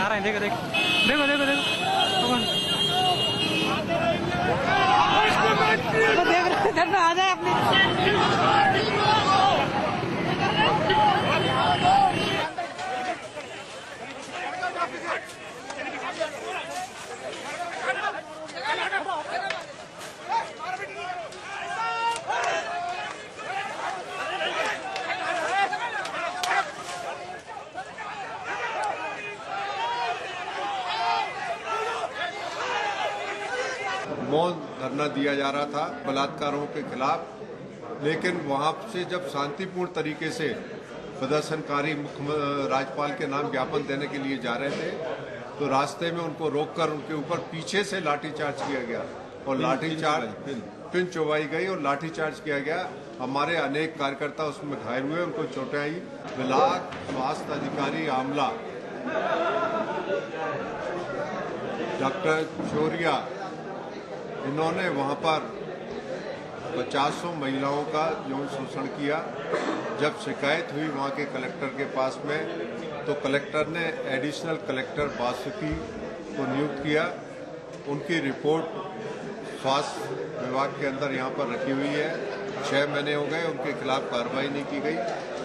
रहे हैं। देखो देखो देखो देखो देखो देख रहे आ जाए अपने। मौन धरना दिया जा रहा था बलात्कारों के खिलाफ, लेकिन वहां से जब शांतिपूर्ण तरीके से प्रदर्शनकारी राज्यपाल के नाम ज्ञापन देने के लिए जा रहे थे तो रास्ते में उनको रोककर उनके ऊपर पीछे से लाठीचार्ज किया गया और लाठीचार्ज पिन चौबाई गई और लाठीचार्ज किया गया। हमारे अनेक कार्यकर्ता उसमें घायल हुए, उनको चोटें आई। ब्लॉक स्वास्थ्य अधिकारी आमला डॉक्टर चोरिया, इन्होंने वहां पर 50 महिलाओं का यौन शोषण किया। जब शिकायत हुई वहां के कलेक्टर के पास में तो कलेक्टर ने एडिशनल कलेक्टर बासुकी को नियुक्त किया। उनकी रिपोर्ट स्वास्थ्य विभाग के अंदर यहां पर रखी हुई है। 6 महीने हो गए, उनके खिलाफ कार्रवाई नहीं की गई।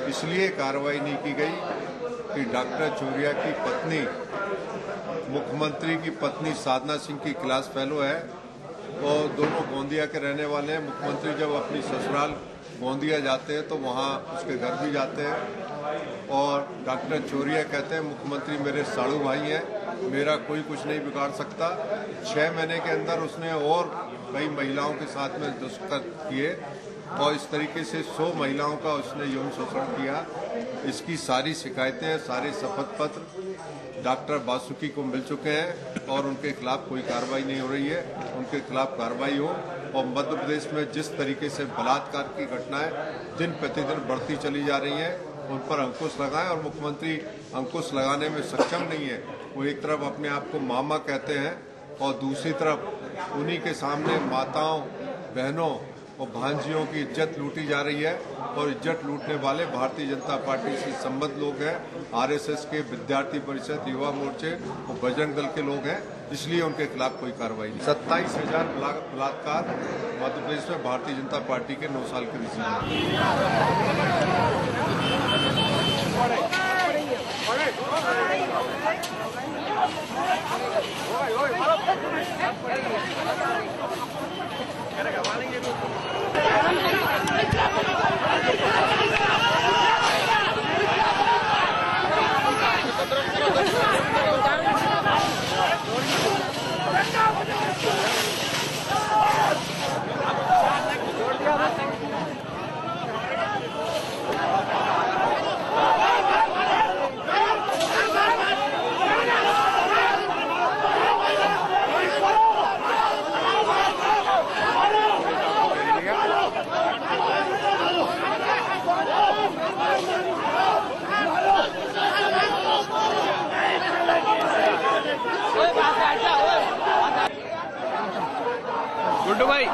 इसलिए कार्रवाई नहीं की गई कि डॉक्टर चोरिया की पत्नी, मुख्यमंत्री की पत्नी साधना सिंह की क्लास फेलो है और दोनों गोंदिया के रहने वाले हैं। मुख्यमंत्री जब अपनी ससुराल गोंदिया जाते हैं तो वहां उसके घर भी जाते हैं और डॉक्टर चोरिया कहते हैं मुख्यमंत्री मेरे साड़ू भाई हैं, मेरा कोई कुछ नहीं बिगाड़ सकता। 6 महीने के अंदर उसने और कई महिलाओं के साथ में दुष्कर्म किए और इस तरीके से 100 महिलाओं का उसने यौन शोषण किया। इसकी सारी शिकायतें, सारे शपथ पत्र डॉक्टर बासुकी को मिल चुके हैं और उनके खिलाफ कोई कार्रवाई नहीं हो रही है। उनके खिलाफ कार्रवाई हो और मध्य प्रदेश में जिस तरीके से बलात्कार की घटनाएं दिन प्रतिदिन बढ़ती चली जा रही हैं उन पर अंकुश लगाएं और मुख्यमंत्री अंकुश लगाने में सक्षम नहीं है। वो एक तरफ अपने आप को मामा कहते हैं और दूसरी तरफ उन्हीं के सामने माताओं, बहनों और भांजियों की इज्जत लूटी जा रही है और इज्जत लूटने वाले भारतीय जनता पार्टी से संबद्ध लोग हैं, आरएसएस के, विद्यार्थी परिषद, युवा मोर्चे और बजरंग दल के लोग हैं। इसलिए उनके खिलाफ कोई कार्रवाई नहीं। 27,000 बलात्कार मध्य प्रदेश में भारतीय जनता पार्टी के 9 साल के रिजीम गुड्डू भाई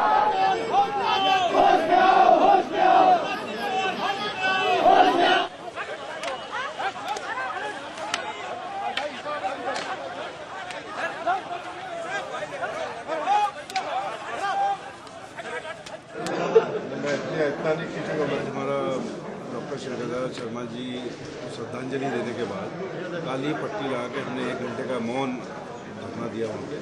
इतना नहीं खींचूंगा मैं। हमारा डॉक्टर शंकर शर्मा जी को श्रद्धांजलि देने के बाद काली पट्टी लगा के हमने 1 घंटे का मौन धरना दिया वहाँ पे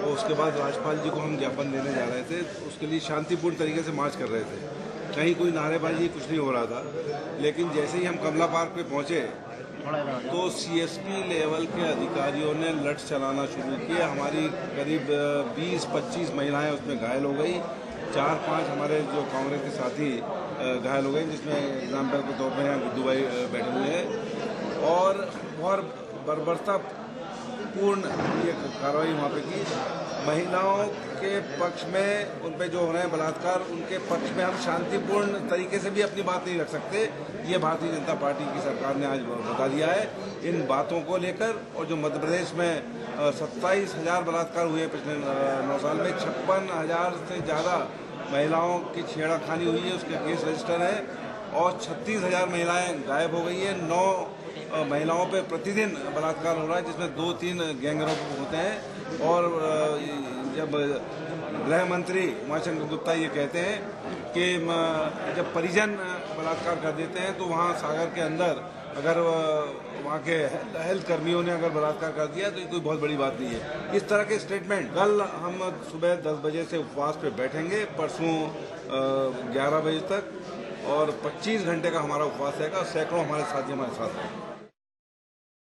और उसके बाद राज्यपाल जी को हम ज्ञापन देने जा रहे थे। उसके लिए शांतिपूर्ण तरीके से मार्च कर रहे थे, कहीं कोई नारेबाजी कुछ नहीं हो रहा था। लेकिन जैसे ही हम कमला पार्क पे पहुँचे तो सीएसपी लेवल के अधिकारियों ने लठ चलाना शुरू किया। हमारी करीब 20-25 महिलाएं उसमें घायल हो गई, 4-5 हमारे जो कांग्रेस के साथी घायल हो गए, जिसमें एग्जाम्पल के तौर पर यहाँ गुड्डू भाई बैठे हुए हैं। और बहुत बर्बरतापूर्ण ये कार्रवाई वहाँ पे की। महिलाओं के पक्ष में उन पे जो हो रहे हैं बलात्कार, उनके पक्ष में हम शांतिपूर्ण तरीके से भी अपनी बात नहीं रख सकते। ये भारतीय जनता पार्टी की सरकार ने आज बता दिया है इन बातों को लेकर। और जो मध्य प्रदेश में 27,000 बलात्कार हुए पिछले 9 साल में, 56,000 से ज़्यादा महिलाओं की छेड़खानी हुई है, उसके केस रजिस्टर है और 36,000 महिलाएं गायब हो गई है। 9 महिलाओं पे प्रतिदिन बलात्कार हो रहा है, जिसमें 2-3 गैंगरेप होते हैं। और जब गृह मंत्री उमाशंकर गुप्ता ये कहते हैं कि जब परिजन बलात्कार कर देते हैं तो वहाँ सागर के अंदर अगर वहाँ के हेल्थ कर्मियों ने अगर बलात्कार कर दिया तो ये कोई बहुत बड़ी बात नहीं है। इस तरह के स्टेटमेंट कल हम सुबह 10 बजे से उपवास पे बैठेंगे, परसों 11 बजे तक, और 25 घंटे का हमारा उपवास रहेगा। सैकड़ों हमारे साथी हमारे साथ हैं।